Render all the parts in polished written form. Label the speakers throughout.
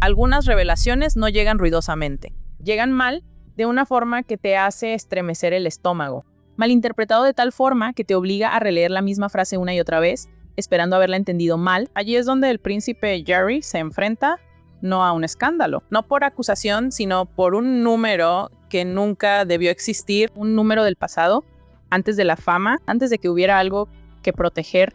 Speaker 1: Algunas revelaciones no llegan ruidosamente. Llegan mal, de una forma que te hace estremecer el estómago. Malinterpretado de tal forma que te obliga a releer la misma frase una y otra vez, esperando haberla entendido mal. Allí es donde el príncipe Jerry se enfrenta no a un escándalo, no por acusación, sino por un número que nunca debió existir, un número del pasado, antes de la fama, antes de que hubiera algo que proteger.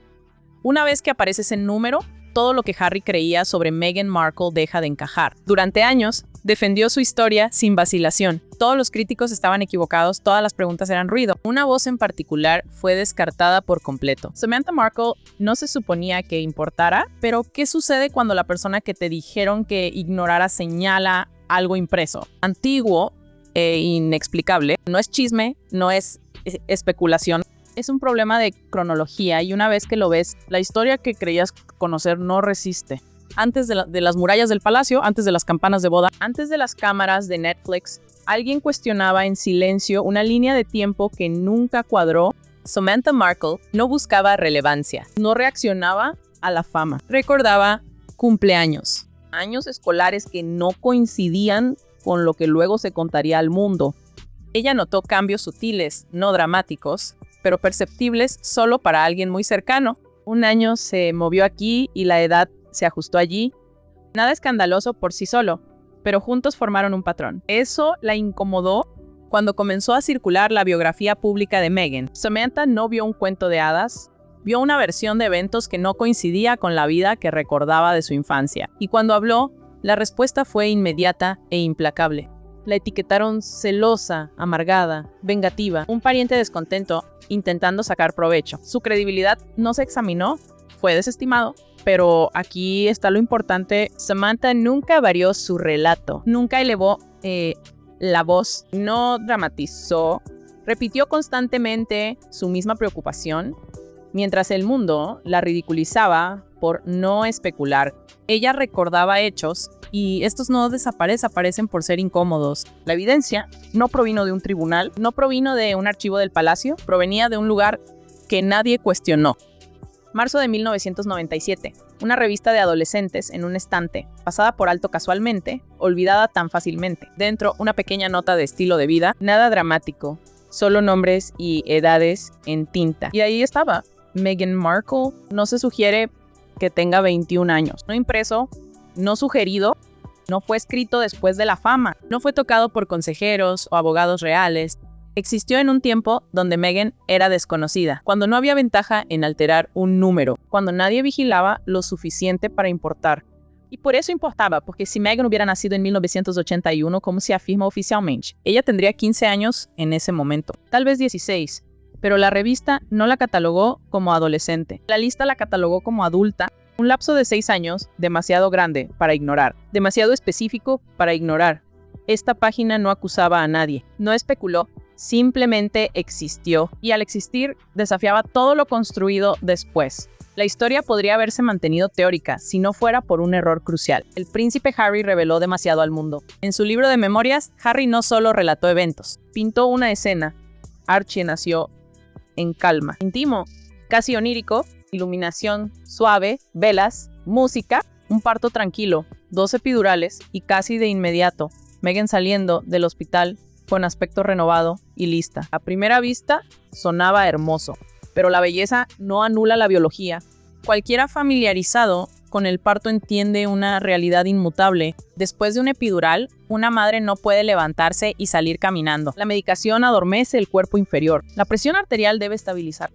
Speaker 1: Una vez que aparece ese número, todo lo que Harry creía sobre Meghan Markle deja de encajar. Durante años, defendió su historia sin vacilación. Todos los críticos estaban equivocados, todas las preguntas eran ruido. Una voz en particular fue descartada por completo. Samantha Markle no se suponía que importara, pero ¿qué sucede cuando la persona que te dijeron que ignorara señala algo impreso? Antiguo e inexplicable. No es chisme, no es especulación. Es un problema de cronología y una vez que lo ves, la historia que creías conocer no resiste. Antes de las murallas del palacio, antes de las campanas de boda, antes de las cámaras de Netflix, alguien cuestionaba en silencio una línea de tiempo que nunca cuadró. Samantha Markle no buscaba relevancia, no reaccionaba a la fama, recordaba cumpleaños, años escolares que no coincidían con lo que luego se contaría al mundo. Ella notó cambios sutiles, no dramáticos, pero perceptibles solo para alguien muy cercano. Un año se movió aquí y la edad se ajustó allí. Nada escandaloso por sí solo, pero juntos formaron un patrón. Eso la incomodó cuando comenzó a circular la biografía pública de Meghan. Samantha no vio un cuento de hadas, vio una versión de eventos que no coincidía con la vida que recordaba de su infancia. Y cuando habló, la respuesta fue inmediata e implacable. La etiquetaron celosa, amargada, vengativa, un pariente descontento intentando sacar provecho. Su credibilidad no se examinó, fue desestimado, pero aquí está lo importante. Samantha nunca varió su relato, nunca elevó la voz, no dramatizó, repitió constantemente su misma preocupación, mientras el mundo la ridiculizaba por no especular. Ella recordaba hechos y estos no aparecen por ser incómodos. La evidencia no provino de un tribunal, no provino de un archivo del palacio, provenía de un lugar que nadie cuestionó. Marzo de 1997, una revista de adolescentes en un estante, pasada por alto casualmente, olvidada tan fácilmente. Dentro, una pequeña nota de estilo de vida, nada dramático, solo nombres y edades en tinta. Y ahí estaba, Meghan Markle. No se sugiere que tenga 21 años. No impreso, no sugerido, no fue escrito después de la fama, no fue tocado por consejeros o abogados reales. Existió en un tiempo donde Meghan era desconocida, cuando no había ventaja en alterar un número, cuando nadie vigilaba lo suficiente para importar. Y por eso importaba, porque si Meghan hubiera nacido en 1981, como se afirma oficialmente, ella tendría 15 años en ese momento, tal vez 16, pero la revista no la catalogó como adolescente. La lista la catalogó como adulta, un lapso de 6 años demasiado grande para ignorar, demasiado específico para ignorar. Esta página no acusaba a nadie, no especuló, simplemente existió, y al existir desafiaba todo lo construido después. La historia podría haberse mantenido teórica si no fuera por un error crucial. El príncipe Harry reveló demasiado al mundo. En su libro de memorias, Harry no solo relató eventos, pintó una escena. Archie nació en calma, íntimo, casi onírico, iluminación suave, velas, música, un parto tranquilo, 2 epidurales y casi de inmediato, Meghan saliendo del hospital con aspecto renovado y lista. A primera vista, sonaba hermoso, pero la belleza no anula la biología. Cualquiera familiarizado con el parto entiende una realidad inmutable. Después de un epidural, una madre no puede levantarse y salir caminando. La medicación adormece el cuerpo inferior. La presión arterial debe estabilizar.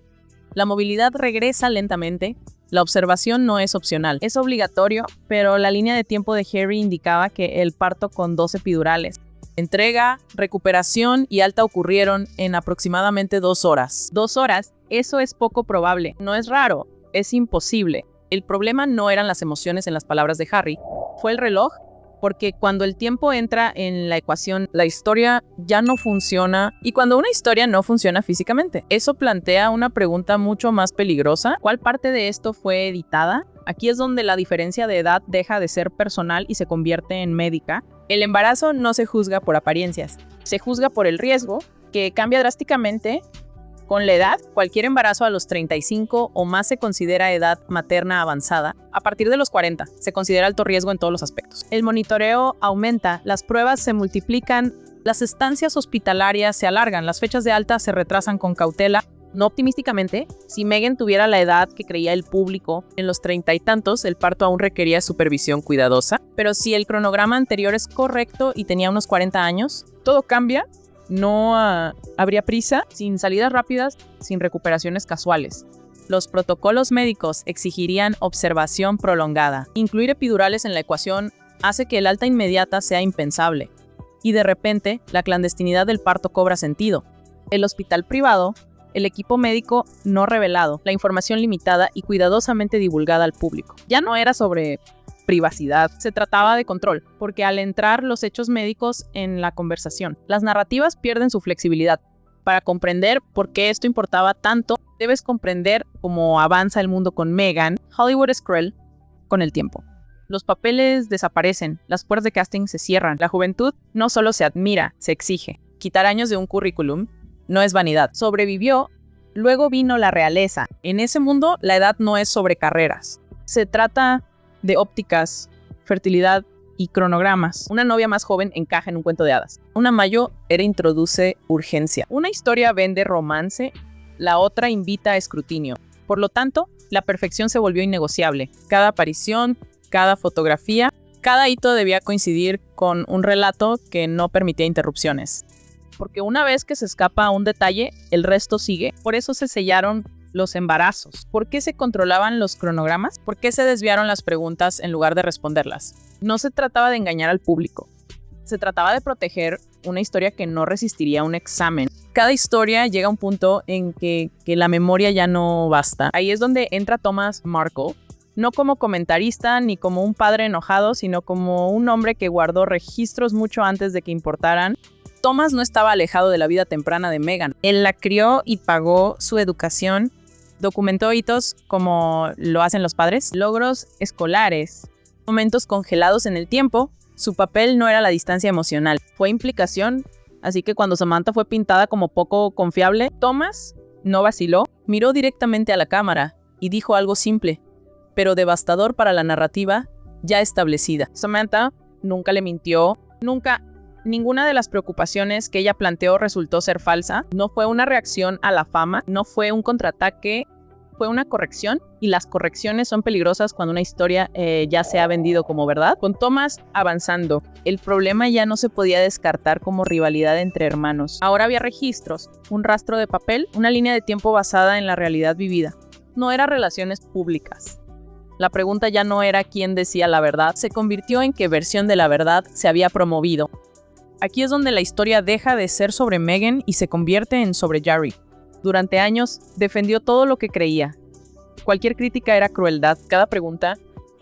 Speaker 1: La movilidad regresa lentamente. La observación no es opcional, es obligatorio, pero la línea de tiempo de Harry indicaba que el parto con 2 epidurales. Entrega, recuperación y alta ocurrieron en aproximadamente 2 horas. 2 horas, eso es poco probable. No es raro, es imposible. El problema no eran las emociones en las palabras de Harry, fue el reloj, porque cuando el tiempo entra en la ecuación, la historia ya no funciona, y cuando una historia no funciona físicamente, eso plantea una pregunta mucho más peligrosa. ¿Cuál parte de esto fue editada? Aquí es donde la diferencia de edad deja de ser personal y se convierte en médica. El embarazo no se juzga por apariencias, se juzga por el riesgo, que cambia drásticamente Con la edad, cualquier embarazo a los 35 o más se considera edad materna avanzada. A partir de los 40, se considera alto riesgo en todos los aspectos. El monitoreo aumenta, las pruebas se multiplican, las estancias hospitalarias se alargan, las fechas de alta se retrasan con cautela. No optimísticamente, si Meghan tuviera la edad que creía el público, en los 30 y tantos, el parto aún requería supervisión cuidadosa. Pero si el cronograma anterior es correcto y tenía unos 40 años, todo cambia. No habría prisa, sin salidas rápidas, sin recuperaciones casuales. Los protocolos médicos exigirían observación prolongada. Incluir epidurales en la ecuación hace que el alta inmediata sea impensable. Y de repente, la clandestinidad del parto cobra sentido. El hospital privado, el equipo médico no revelado, la información limitada y cuidadosamente divulgada al público. Ya no era sobre privacidad, se trataba de control, porque al entrar los hechos médicos en la conversación, las narrativas pierden su flexibilidad. Para comprender por qué esto importaba tanto, debes comprender cómo avanza el mundo con Meghan. Hollywood es cruel con el tiempo. Los papeles desaparecen, las puertas de casting se cierran. La juventud no solo se admira, se exige. Quitar años de un currículum no es vanidad. Sobrevivió, luego vino la realeza. En ese mundo, la edad no es sobre carreras. Se trata de ópticas, fertilidad y cronogramas. Una novia más joven encaja en un cuento de hadas. Una Mayo era introduce urgencia. Una historia vende romance, la otra invita a escrutinio. Por lo tanto, la perfección se volvió innegociable. Cada aparición, cada fotografía, cada hito debía coincidir con un relato que no permitía interrupciones. Porque una vez que se escapa un detalle, el resto sigue. Por eso se sellaron los embarazos. ¿Por qué se controlaban los cronogramas? ¿Por qué se desviaron las preguntas en lugar de responderlas? No se trataba de engañar al público. Se trataba de proteger una historia que no resistiría un examen. Cada historia llega a un punto en que la memoria ya no basta. Ahí es donde entra Thomas Markle, no como comentarista ni como un padre enojado, sino como un hombre que guardó registros mucho antes de que importaran. Thomas no estaba alejado de la vida temprana de Meghan. Él la crió y pagó su educación. Documentó hitos como lo hacen los padres, logros escolares, momentos congelados en el tiempo. Su papel no era la distancia emocional, fue implicación. Así que cuando Samantha fue pintada como poco confiable, Thomas no vaciló, miró directamente a la cámara y dijo algo simple, pero devastador para la narrativa ya establecida. Samantha nunca le mintió, ninguna de las preocupaciones que ella planteó resultó ser falsa. No fue una reacción a la fama, no fue un contraataque, fue una corrección, y las correcciones son peligrosas cuando una historia ya se ha vendido como verdad. Con Thomas avanzando, el problema ya no se podía descartar como rivalidad entre hermanos. Ahora había registros, un rastro de papel, una línea de tiempo basada en la realidad vivida. No eran relaciones públicas. La pregunta ya no era quién decía la verdad, se convirtió en qué versión de la verdad se había promovido. Aquí es donde la historia deja de ser sobre Meghan y se convierte en sobre Gerry. Durante años defendió todo lo que creía. Cualquier crítica era crueldad, cada pregunta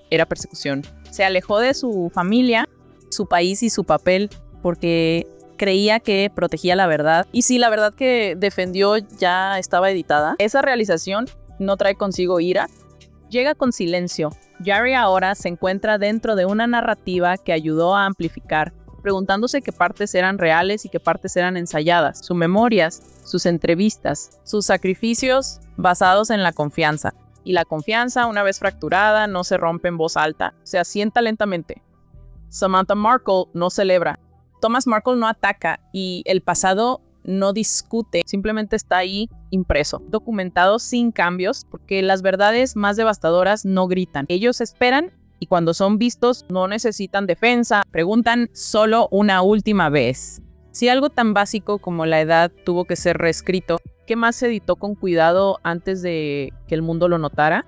Speaker 1: era persecución. Se alejó de su familia, su país y su papel porque creía que protegía la verdad. Y si la verdad que defendió ya estaba editada, esa realización no trae consigo ira, llega con silencio. Gerry ahora se encuentra dentro de una narrativa que ayudó a amplificar, preguntándose qué partes eran reales y qué partes eran ensayadas, sus memorias, sus entrevistas, sus sacrificios basados en la confianza. Y la confianza, una vez fracturada, no se rompe en voz alta, se asienta lentamente. Samantha Markle no celebra. Thomas Markle no ataca y el pasado no discute, simplemente está ahí impreso, documentado sin cambios, porque las verdades más devastadoras no gritan. Ellos esperan y cuando son vistos no necesitan defensa, preguntan solo una última vez. Si algo tan básico como la edad tuvo que ser reescrito, ¿qué más se editó con cuidado antes de que el mundo lo notara?